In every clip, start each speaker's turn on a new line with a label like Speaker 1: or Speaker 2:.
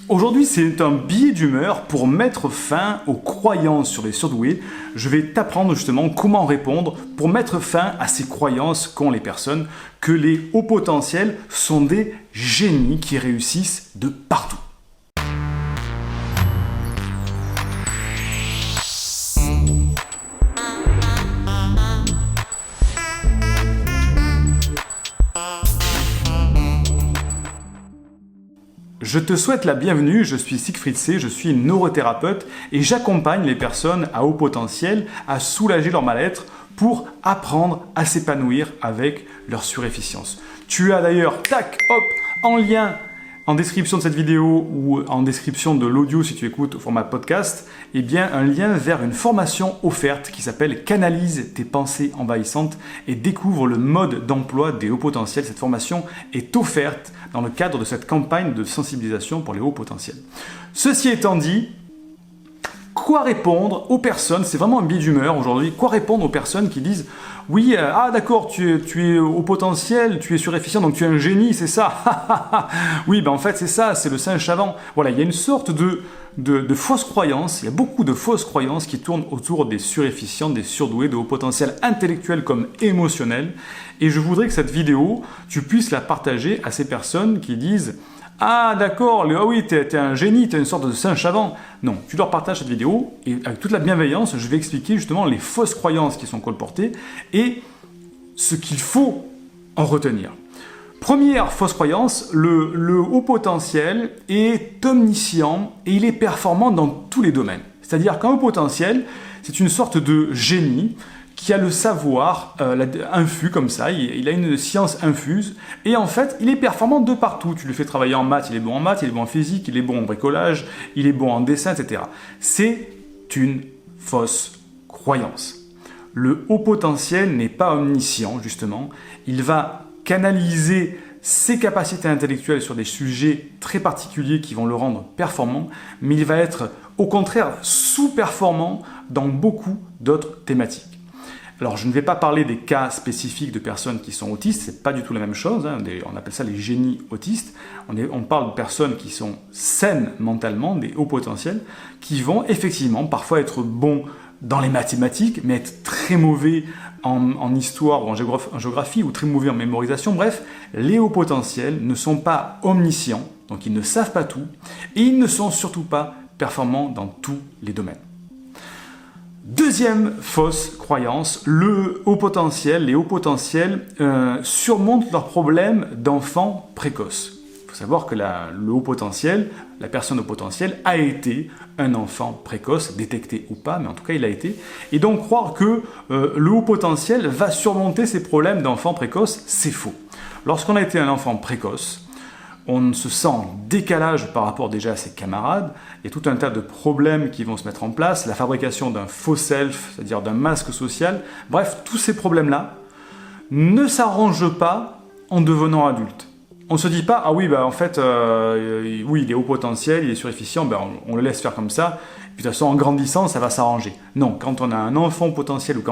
Speaker 1: Aujourd'hui, c'est un billet d'humeur pour mettre fin aux croyances sur les surdoués. Je vais t'apprendre justement comment répondre pour mettre fin à ces croyances qu'ont les personnes, que les hauts potentiels sont des génies qui réussissent de partout. Je te souhaite la bienvenue, je suis Siegfried C, je suis neurothérapeute et j'accompagne les personnes à haut potentiel à soulager leur mal-être pour apprendre à s'épanouir avec leur surefficience. Tu as d'ailleurs, tac, hop, en lien en description de cette vidéo ou en description de l'audio si tu écoutes au format podcast, eh bien un lien vers une formation offerte qui s'appelle Canalise tes pensées envahissantes et découvre le mode d'emploi des hauts potentiels. Cette formation est offerte dans le cadre de cette campagne de sensibilisation pour les hauts potentiels. Ceci étant dit, quoi répondre aux personnes, c'est vraiment un billet d'humeur aujourd'hui, quoi répondre aux personnes qui disent « Oui, ah d'accord, tu es au potentiel, tu es surefficient, donc tu es un génie, c'est ça. » Oui, ben en fait c'est ça, c'est le singe savant. Voilà, il y a une sorte de fausses croyances, il y a beaucoup de fausses croyances qui tournent autour des surefficients, des surdoués, de haut potentiel intellectuel comme émotionnel. Et je voudrais que cette vidéo, tu puisses la partager à ces personnes qui disent « Ah d'accord, ah oui, t'es un génie, t'es une sorte de singe savant. » Non, tu leur partages cette vidéo et avec toute la bienveillance, je vais expliquer justement les fausses croyances qui sont colportées et ce qu'il faut en retenir. Première fausse croyance, le haut potentiel est omniscient et il est performant dans tous les domaines. C'est-à-dire qu'un haut potentiel, c'est une sorte de génie qui a le savoir infus comme ça, il a une science infuse et en fait il est performant de partout. Tu le fais travailler en maths, il est bon en maths, il est bon en physique, il est bon en bricolage, il est bon en dessin, etc. C'est une fausse croyance. Le haut potentiel n'est pas omniscient justement, il va canaliser ses capacités intellectuelles sur des sujets très particuliers qui vont le rendre performant, mais il va être au contraire sous-performant dans beaucoup d'autres thématiques. Alors, je ne vais pas parler des cas spécifiques de personnes qui sont autistes, c'est pas du tout la même chose, hein, on appelle ça les génies autistes. On parle de personnes qui sont saines mentalement, des hauts potentiels, qui vont effectivement parfois être bons dans les mathématiques, mais être très mauvais en histoire ou en géographie, ou très mauvais en mémorisation. Bref, les hauts potentiels ne sont pas omniscients, donc ils ne savent pas tout, et ils ne sont surtout pas performants dans tous les domaines. Deuxième fausse croyance, les hauts potentiels surmontent leurs problèmes d'enfants précoces. Il faut savoir que le haut potentiel, la personne au potentiel a été un enfant précoce, détecté ou pas, mais en tout cas il a été. Et donc croire que le haut potentiel va surmonter ses problèmes d'enfant précoce, c'est faux. Lorsqu'on a été un enfant précoce, on se sent en décalage par rapport déjà à ses camarades, il y a tout un tas de problèmes qui vont se mettre en place, la fabrication d'un faux self, c'est-à-dire d'un masque social, bref, tous ces problèmes-là ne s'arrangent pas en devenant adulte. On ne se dit pas, ah oui, bah en fait, oui, il est haut potentiel, il est surefficient, ben on le laisse faire comme ça, puis de toute façon, en grandissant, ça va s'arranger. Non, quand on a un enfant au potentiel, ou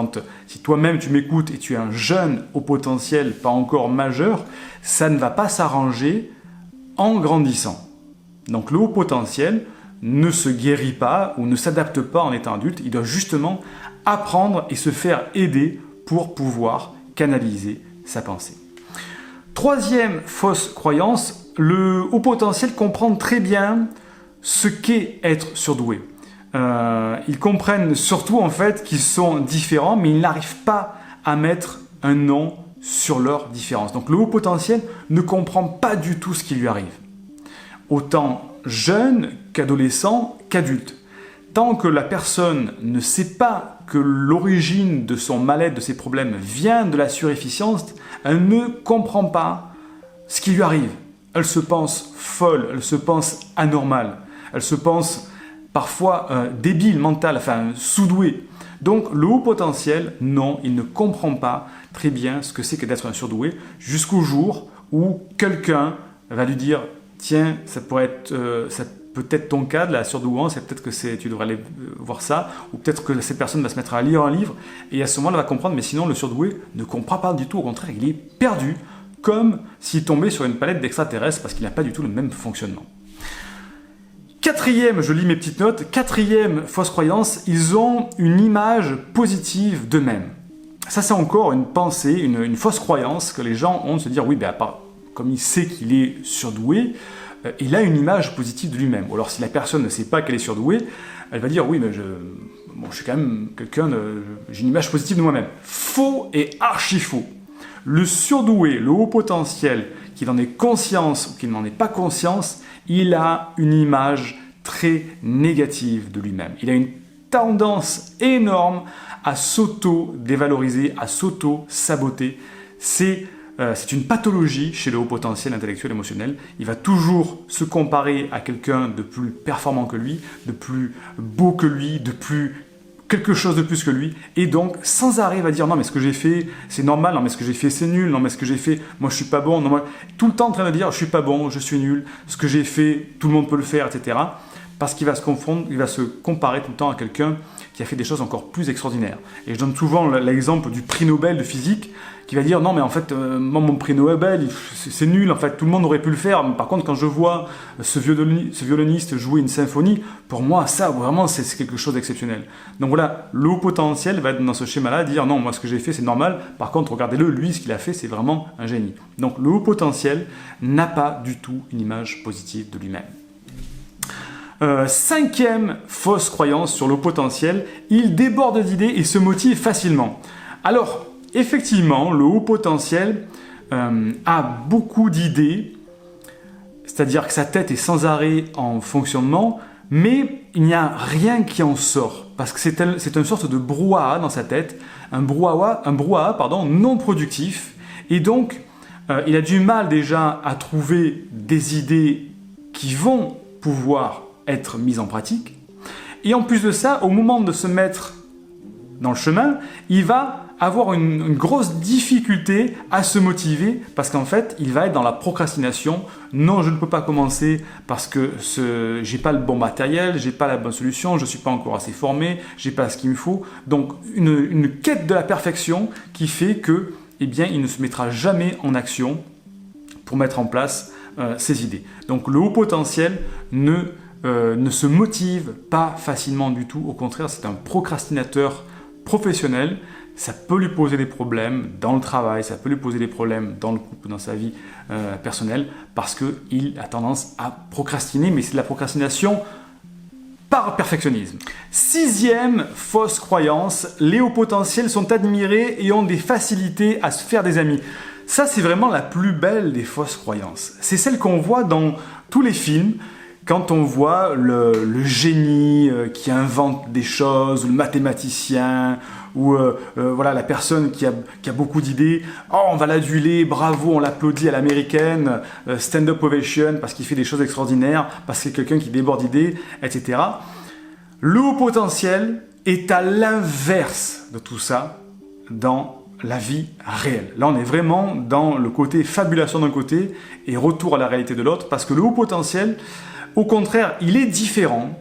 Speaker 1: si toi-même tu m'écoutes et tu es un jeune au potentiel, pas encore majeur, ça ne va pas s'arranger en grandissant. Donc le haut potentiel ne se guérit pas ou ne s'adapte pas en étant adulte, il doit justement apprendre et se faire aider pour pouvoir canaliser sa pensée. Troisième fausse croyance, le haut potentiel comprend très bien ce qu'est être surdoué. Ils comprennent surtout en fait qu'ils sont différents, mais ils n'arrivent pas à mettre un nom sur leur différence. Donc le haut potentiel ne comprend pas du tout ce qui lui arrive. Autant jeune qu'adolescent qu'adulte. Tant que la personne ne sait pas que l'origine de son mal-être, de ses problèmes vient de la surefficience, elle ne comprend pas ce qui lui arrive. Elle se pense folle, elle se pense anormale, elle se pense parfois débile, mentale, enfin sous-douée. Donc le haut potentiel, non, il ne comprend pas très bien ce que c'est que d'être un surdoué jusqu'au jour où quelqu'un va lui dire « Tiens, ça peut être ton cas de la surdouance, peut-être que tu devrais aller voir ça, ou peut-être que cette personne va se mettre à lire un livre, et à ce moment-là, elle va comprendre, mais sinon le surdoué ne comprend pas du tout, au contraire, il est perdu, comme s'il tombait sur une palette d'extraterrestres, parce qu'il n'a pas du tout le même fonctionnement. Quatrième, je lis mes petites notes, quatrième fausse croyance, ils ont une image positive d'eux-mêmes. Ça, c'est encore une pensée, une fausse croyance que les gens ont de se dire, oui, ben, comme il sait qu'il est surdoué, il a une image positive de lui-même. Ou alors, si la personne ne sait pas qu'elle est surdouée, elle va dire, oui, mais je suis quand même j'ai une image positive de moi-même. Faux et archi faux. Le surdoué, le haut potentiel, qu'il en ait conscience ou qu'il n'en ait pas conscience, il a une image très négative de lui-même. Il a une tendance énorme à s'auto-dévaloriser, à s'auto-saboter. C'est une pathologie chez le haut potentiel intellectuel émotionnel. Il va toujours se comparer à quelqu'un de plus performant que lui, de plus beau que lui, de plus quelque chose de plus que lui, et donc sans arrêt va dire non mais ce que j'ai fait c'est normal, non mais ce que j'ai fait c'est nul, non mais ce que j'ai fait moi je suis pas bon, non, moi... tout le temps en train de dire je suis pas bon, je suis nul, ce que j'ai fait tout le monde peut le faire, etc. Parce qu'il va se confondre, il va se comparer tout le temps à quelqu'un qui a fait des choses encore plus extraordinaires. Et je donne souvent l'exemple du prix Nobel de physique qui va dire non mais en fait moi mon prix Nobel c'est nul, en fait tout le monde aurait pu le faire. Par contre quand je vois ce violoniste jouer une symphonie, pour moi ça vraiment c'est quelque chose d'exceptionnel. Donc voilà, le haut potentiel va être dans ce schéma-là, dire non moi ce que j'ai fait c'est normal, par contre regardez-le, lui ce qu'il a fait c'est vraiment un génie. Donc le haut potentiel n'a pas du tout une image positive de lui-même. Cinquième fausse croyance sur le potentiel, il déborde d'idées et se motive facilement. Alors, effectivement, le haut potentiel a beaucoup d'idées, c'est-à-dire que sa tête est sans arrêt en fonctionnement, mais il n'y a rien qui en sort, parce que c'est une sorte de brouhaha dans sa tête, un brouhaha non productif, et donc il a du mal déjà à trouver des idées qui vont pouvoir être mise en pratique. Et en plus de ça, au moment de se mettre dans le chemin, il va avoir une grosse difficulté à se motiver parce qu'en fait, il va être dans la procrastination. Non, je ne peux pas commencer parce que j'ai pas le bon matériel, j'ai pas la bonne solution, je suis pas encore assez formé, j'ai pas ce qu'il me faut. Donc, une quête de la perfection qui fait que, eh bien, il ne se mettra jamais en action pour mettre en place ses idées. Donc, le haut potentiel ne se motive pas facilement du tout. Au contraire, c'est un procrastinateur professionnel. Ça peut lui poser des problèmes dans le travail, ça peut lui poser des problèmes dans le couple, dans sa vie personnelle, parce qu'il a tendance à procrastiner, mais c'est de la procrastination par perfectionnisme. Sixième fausse croyance, les hauts potentiels sont admirés et ont des facilités à se faire des amis. Ça, c'est vraiment la plus belle des fausses croyances. C'est celle qu'on voit dans tous les films. Quand on voit le génie qui invente des choses, ou le mathématicien, ou voilà, la personne qui a beaucoup d'idées, oh, on va l'aduler, bravo, on l'applaudit à l'américaine, stand-up ovation, parce qu'il fait des choses extraordinaires, parce que c'est quelqu'un qui déborde d'idées, etc. Le haut potentiel est à l'inverse de tout ça dans la vie réelle. Là, on est vraiment dans le côté fabulation d'un côté et retour à la réalité de l'autre, parce que le haut potentiel, au contraire, il est différent.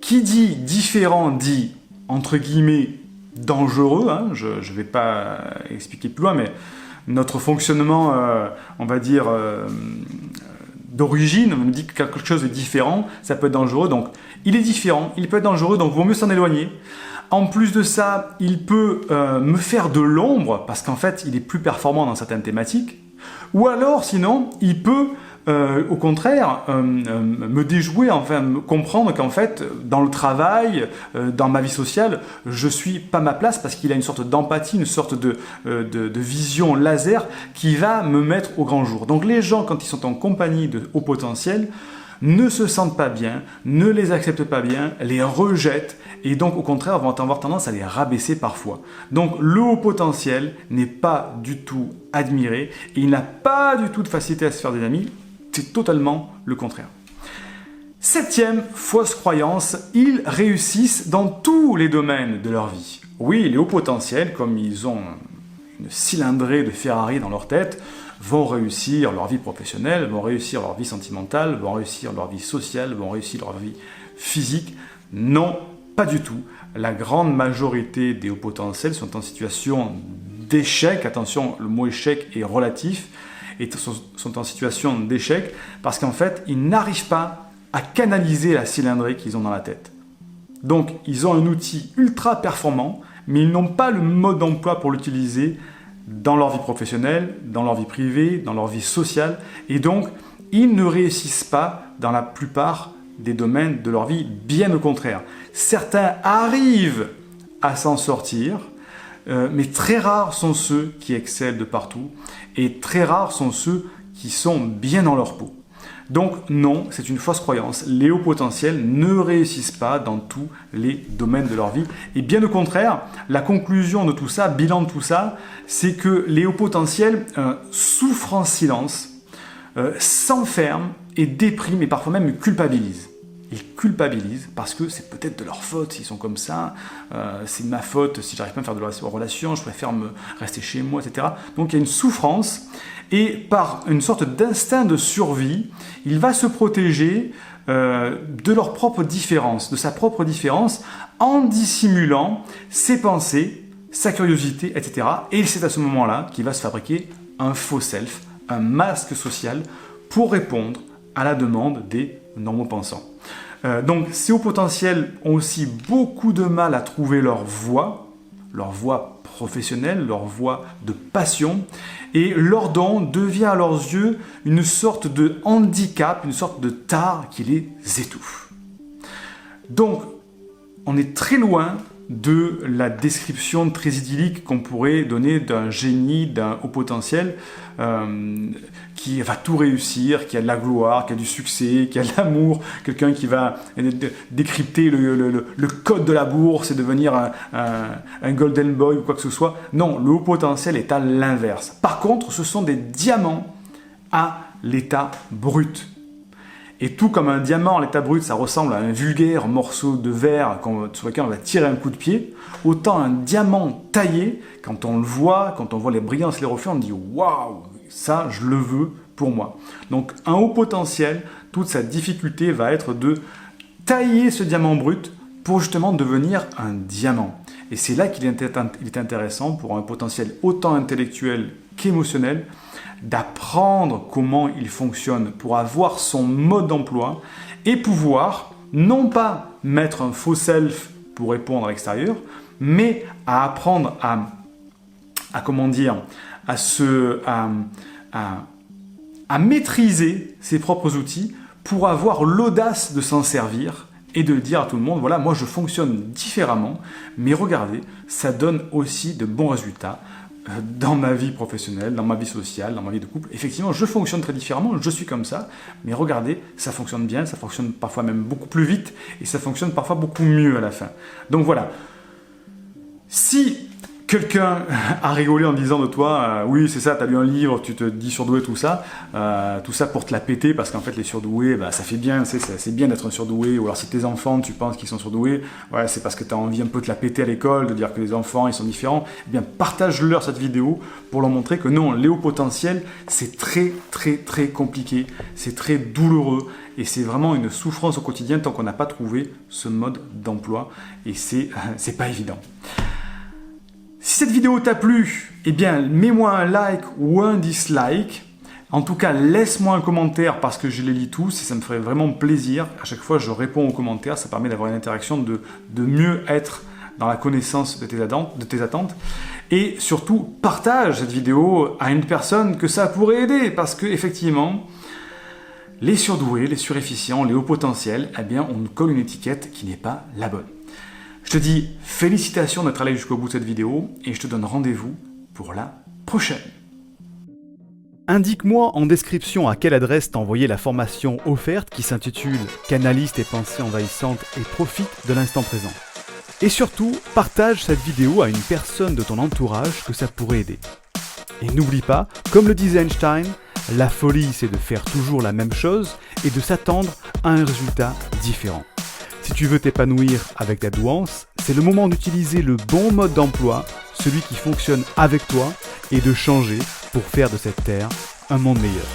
Speaker 1: Qui dit différent dit, entre guillemets, dangereux. Hein, je ne vais pas expliquer plus loin, mais notre fonctionnement, on va dire, d'origine, on me dit que quelque chose est différent, ça peut être dangereux. Donc, il est différent, il peut être dangereux, donc il vaut mieux s'en éloigner. En plus de ça, il peut me faire de l'ombre, parce qu'en fait, il est plus performant dans certaines thématiques. Ou alors, sinon, il peut... au contraire, me déjouer, enfin me comprendre qu'en fait, dans le travail, dans ma vie sociale, je suis pas ma place parce qu'il a une sorte d'empathie, une sorte de vision laser qui va me mettre au grand jour. Donc les gens, quand ils sont en compagnie de haut potentiel, ne se sentent pas bien, ne les acceptent pas bien, les rejettent et donc au contraire vont avoir tendance à les rabaisser parfois. Donc le haut potentiel n'est pas du tout admiré et il n'a pas du tout de facilité à se faire des amis. C'est totalement le contraire. Septième fausse croyance, ils réussissent dans tous les domaines de leur vie. Oui, les hauts potentiels, comme ils ont une cylindrée de Ferrari dans leur tête, vont réussir leur vie professionnelle, vont réussir leur vie sentimentale, vont réussir leur vie sociale, vont réussir leur vie physique. Non, pas du tout. La grande majorité des hauts potentiels sont en situation d'échec. Attention, le mot échec est relatif. Et sont en situation d'échec parce qu'en fait, ils n'arrivent pas à canaliser la cylindrée qu'ils ont dans la tête. Donc, ils ont un outil ultra performant, mais ils n'ont pas le mode d'emploi pour l'utiliser dans leur vie professionnelle, dans leur vie privée, dans leur vie sociale. Et donc, ils ne réussissent pas dans la plupart des domaines de leur vie, bien au contraire. Certains arrivent à s'en sortir, mais très rares sont ceux qui excellent de partout et très rares sont ceux qui sont bien dans leur peau. Donc non, c'est une fausse croyance. Les hauts potentiels ne réussissent pas dans tous les domaines de leur vie. Et bien au contraire, la conclusion de tout ça, bilan de tout ça, c'est que les hauts potentiels souffrent en silence, s'enferment et dépriment et parfois même culpabilisent. Ils culpabilisent parce que c'est peut-être de leur faute s'ils sont comme ça, c'est de ma faute si j'arrive pas à me faire de relation, je préfère me rester chez moi, etc. Donc il y a une souffrance et par une sorte d'instinct de survie, il va se protéger de leur propre différence, de sa propre différence, en dissimulant ses pensées, sa curiosité, etc. Et c'est à ce moment-là qu'il va se fabriquer un faux self, un masque social pour répondre à la demande des normaux pensants. Donc ces hauts potentiels ont aussi beaucoup de mal à trouver leur voie professionnelle, leur voie de passion, et leur don devient à leurs yeux une sorte de handicap, une sorte de tare qui les étouffe. Donc on est très loin de la description très idyllique qu'on pourrait donner d'un génie, d'un haut potentiel qui va tout réussir, qui a de la gloire, qui a du succès, qui a de l'amour, quelqu'un qui va décrypter le code de la bourse et devenir un golden boy ou quoi que ce soit. Non, le haut potentiel est à l'inverse. Par contre, ce sont des diamants à l'état brut. Et tout comme un diamant à l'état brut, ça ressemble à un vulgaire morceau de verre sur lequel on va tirer un coup de pied, autant un diamant taillé, quand on le voit, quand on voit les brillances, les reflets, on dit « Waouh, ça, je le veux pour moi ». Donc un haut potentiel, toute sa difficulté va être de tailler ce diamant brut pour justement devenir un diamant. Et c'est là qu'il est intéressant pour un potentiel autant intellectuel qu'émotionnel, d'apprendre comment il fonctionne pour avoir son mode d'emploi et pouvoir non pas mettre un faux self pour répondre à l'extérieur, mais à apprendre à maîtriser ses propres outils pour avoir l'audace de s'en servir et de dire à tout le monde, voilà, moi je fonctionne différemment, mais regardez, ça donne aussi de bons résultats dans ma vie professionnelle, dans ma vie sociale, dans ma vie de couple. Effectivement, je fonctionne très différemment, je suis comme ça, mais regardez, ça fonctionne bien, ça fonctionne parfois même beaucoup plus vite, et ça fonctionne parfois beaucoup mieux à la fin. Donc voilà, si quelqu'un a rigolé en disant de toi, oui c'est ça, tu as lu un livre, tu te dis surdoué, tout ça pour te la péter, parce qu'en fait les surdoués, ça fait bien, c'est bien d'être un surdoué, ou alors si tes enfants, tu penses qu'ils sont surdoués, ouais, c'est parce que tu as envie un peu de la péter à l'école, de dire que les enfants, ils sont différents, eh bien partage-leur cette vidéo pour leur montrer que non, les hauts potentiels, c'est très très très compliqué, c'est très douloureux, et c'est vraiment une souffrance au quotidien tant qu'on n'a pas trouvé ce mode d'emploi, et c'est pas évident. Si cette vidéo t'a plu, eh bien, mets-moi un like ou un dislike. En tout cas, laisse-moi un commentaire parce que je les lis tous et ça me ferait vraiment plaisir. À chaque fois, je réponds aux commentaires. Ça permet d'avoir une interaction, de mieux être dans la connaissance de tes attentes. Et surtout, partage cette vidéo à une personne que ça pourrait aider parce que effectivement, les surdoués, les surefficients, les hauts potentiels, eh bien, on nous colle une étiquette qui n'est pas la bonne. Je te dis félicitations d'être allé jusqu'au bout de cette vidéo et je te donne rendez-vous pour la prochaine.
Speaker 2: Indique-moi en description à quelle adresse t'as envoyé la formation offerte qui s'intitule « Canalise tes pensées envahissantes et profite de l'instant présent ». Et surtout, partage cette vidéo à une personne de ton entourage que ça pourrait aider. Et n'oublie pas, comme le disait Einstein, la folie c'est de faire toujours la même chose et de s'attendre à un résultat différent. Si tu veux t'épanouir avec ta douance, c'est le moment d'utiliser le bon mode d'emploi, celui qui fonctionne avec toi, et de changer pour faire de cette terre un monde meilleur.